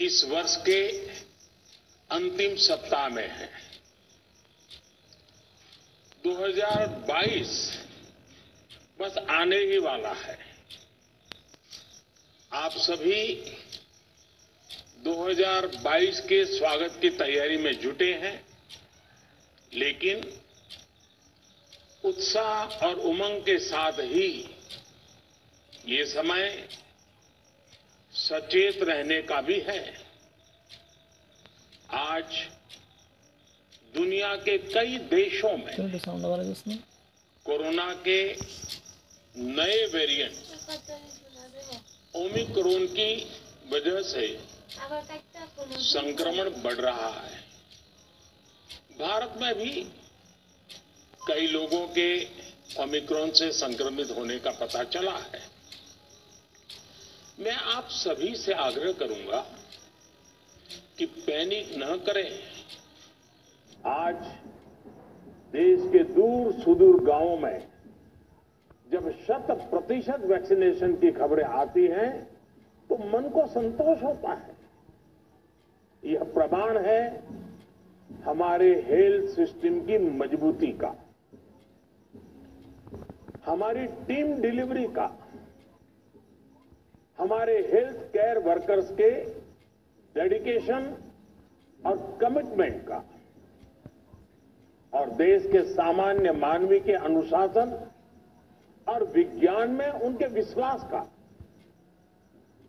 इस वर्ष के अंतिम सप्ताह में है। 2022 बस आने ही वाला है। आप सभी 2022 के स्वागत की तैयारी में जुटे हैं, लेकिन उत्साह और उमंग के साथ ही ये समय सचेत रहने का भी है। आज दुनिया के कई देशों में कोरोना के नए वेरिएंट ओमिक्रॉन की वजह से संक्रमण बढ़ रहा है। भारत में भी कई लोगों के ओमिक्रॉन से संक्रमित होने का पता चला है। मैं आप सभी से आग्रह करूंगा कि पैनिक न करें। आज देश के दूर सुदूर गांवों में जब 100% वैक्सीनेशन की खबरें आती हैं तो मन को संतोष होता है। यह प्रमाण है हमारे हेल्थ सिस्टम की मजबूती का, हमारी टीम डिलीवरी का, हमारे हेल्थ केयर वर्कर्स के डेडिकेशन और कमिटमेंट का, और देश के सामान्य मानवी के अनुशासन और विज्ञान में उनके विश्वास का।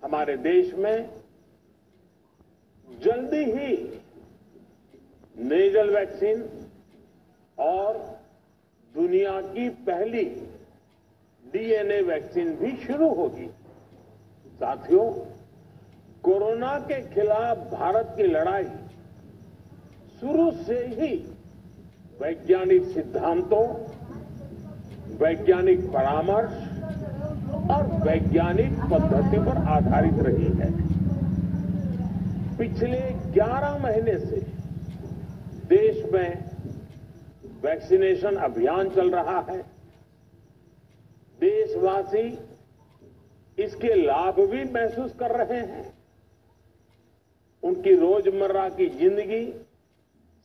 हमारे देश में जल्दी ही नेजल वैक्सीन और दुनिया की पहली डीएनए वैक्सीन भी शुरू होगी। साथियों, कोरोना के खिलाफ भारत की लड़ाई शुरू से ही वैज्ञानिक सिद्धांतों, वैज्ञानिक परामर्श और वैज्ञानिक पद्धति पर आधारित रही है। पिछले 11 महीने से देश में वैक्सीनेशन अभियान चल रहा है। देशवासी इसके लाभ भी महसूस कर रहे हैं। उनकी रोजमर्रा की जिंदगी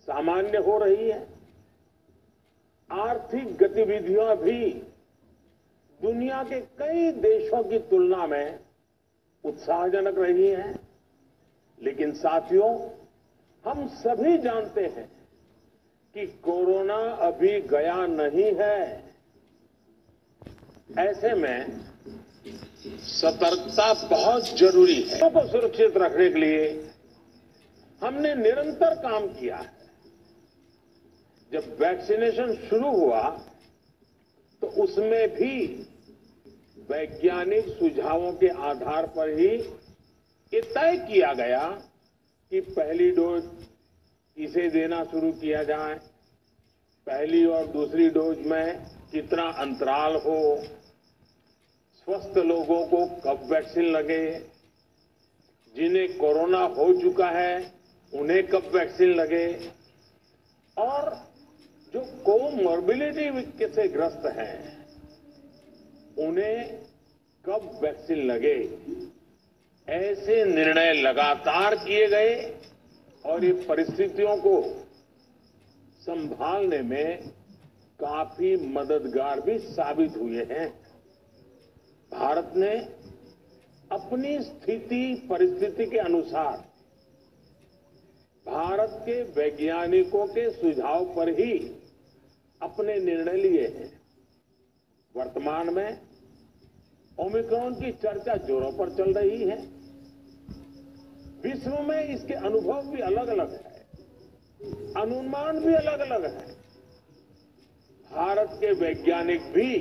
सामान्य हो रही है। आर्थिक गतिविधियां भी दुनिया के कई देशों की तुलना में उत्साहजनक रही हैं। लेकिन साथियों, हम सभी जानते हैं कि कोरोना अभी गया नहीं है। ऐसे में सतर्कता बहुत जरूरी है। लोगों को सुरक्षित रखने के लिए हमने निरंतर काम किया है। जब वैक्सीनेशन शुरू हुआ तो उसमें भी वैज्ञानिक सुझावों के आधार पर ही ये तय किया गया कि पहली डोज किसे देना शुरू किया जाए, पहली और दूसरी डोज में कितना अंतराल हो, स्वस्थ लोगों को कब वैक्सीन लगे, जिन्हें कोरोना हो चुका है उन्हें कब वैक्सीन लगे, और जो कोमॉर्बिडिटी से ग्रस्त हैं उन्हें कब वैक्सीन लगे। ऐसे निर्णय लगातार किए गए और ये परिस्थितियों को संभालने में काफी मददगार भी साबित हुए हैं। भारत ने अपनी स्थिति परिस्थिति के अनुसार भारत के वैज्ञानिकों के सुझाव पर ही अपने निर्णय लिए हैं। वर्तमान में ओमिक्रॉन की चर्चा जोरों पर चल रही है। विश्व में इसके अनुभव भी अलग अलग है, अनुमान भी अलग अलग है। भारत के वैज्ञानिक भी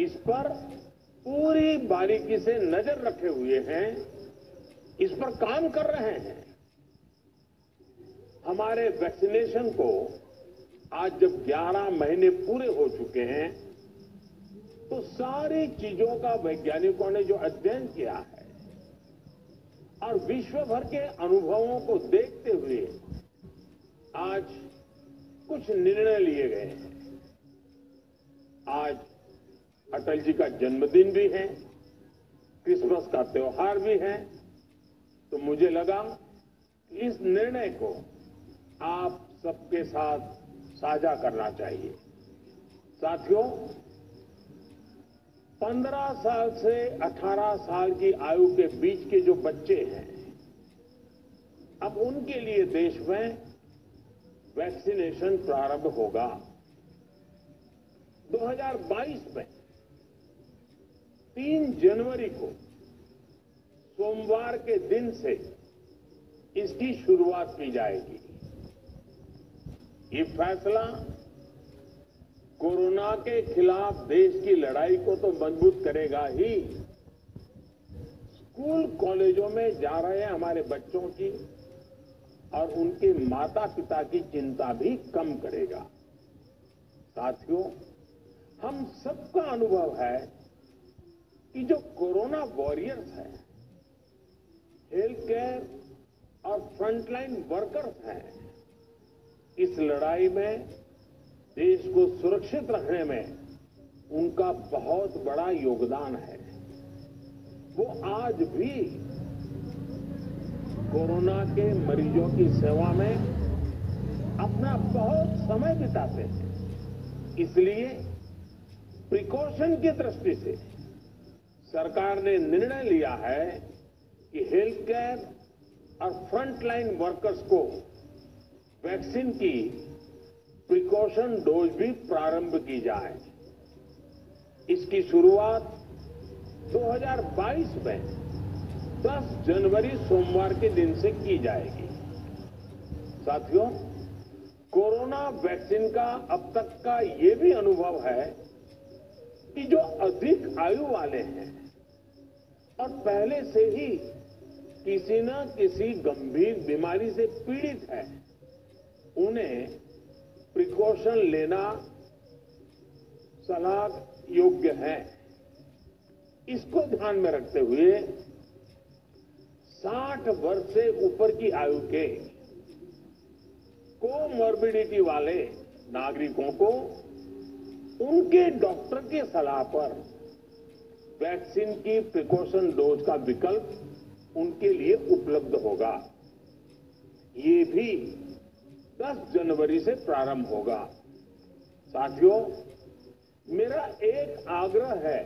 इस पर पूरी बारीकी से नजर रखे हुए हैं, इस पर काम कर रहे हैं। हमारे वैक्सीनेशन को आज जब 11 महीने पूरे हो चुके हैं तो सारी चीजों का वैज्ञानिकों ने जो अध्ययन किया है और विश्व भर के अनुभवों को देखते हुए आज कुछ निर्णय लिए गए हैं। आज अटल जी का जन्मदिन भी है, क्रिसमस का त्योहार भी है। तो मुझे लगा कि इस निर्णय को आप सबके साथ साझा करना चाहिए। साथियों, 15 साल से 18 साल की आयु के बीच के जो बच्चे हैं, अब उनके लिए देश में वैक्सीनेशन प्रारंभ होगा। 2022 में 3 जनवरी को सोमवार के दिन से इसकी शुरुआत की जाएगी। ये फैसला कोरोना के खिलाफ देश की लड़ाई को तो मजबूत करेगा ही, स्कूल कॉलेजों में जा रहे हमारे बच्चों की और उनके माता पिता की चिंता भी कम करेगा। साथियों, हम सबका अनुभव है कि जो कोरोना वॉरियर्स हैं, हेल्थ केयर और फ्रंटलाइन वर्कर्स हैं, इस लड़ाई में देश को सुरक्षित रखने में उनका बहुत बड़ा योगदान है। वो आज भी कोरोना के मरीजों की सेवा में अपना बहुत समय बिताते हैं। इसलिए प्रिकॉशन की दृष्टि से सरकार ने निर्णय लिया है कि हेल्थ केयर और फ्रंटलाइन वर्कर्स को वैक्सीन की प्रिकॉशन डोज भी प्रारंभ की जाए। इसकी शुरुआत 2022 में 10 जनवरी सोमवार के दिन से की जाएगी। साथियों, कोरोना वैक्सीन का अब तक का ये भी अनुभव है कि जो अधिक आयु वाले हैं और पहले से ही किसी न किसी गंभीर बीमारी से पीड़ित है, उन्हें प्रिकॉशन लेना सलाह योग्य है। इसको ध्यान में रखते हुए 60 वर्ष से ऊपर की आयु के कोमॉर्बिडिटी वाले नागरिकों को उनके डॉक्टर की सलाह पर वैक्सीन की प्रिकॉशन डोज का विकल्प उनके लिए उपलब्ध होगा। ये भी 10 जनवरी से प्रारंभ होगा। साथियों, मेरा एक आग्रह है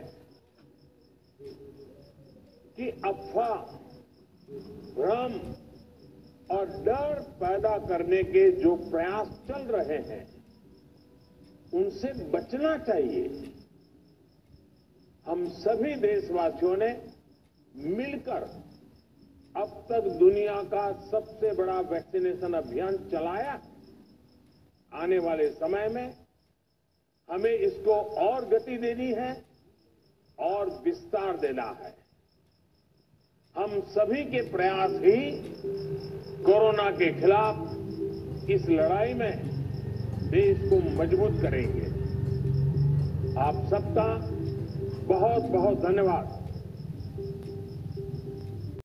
कि अफवाह, भ्रम और डर पैदा करने के जो प्रयास चल रहे हैं, उनसे बचना चाहिए। हम सभी देशवासियों ने मिलकर अब तक दुनिया का सबसे बड़ा वैक्सीनेशन अभियान चलाया। आने वाले समय में हमें इसको और गति देनी है और विस्तार देना है। हम सभी के प्रयास ही कोरोना के खिलाफ इस लड़ाई में देश को मजबूत करेंगे। आप सबका बहुत बहुत धन्यवाद।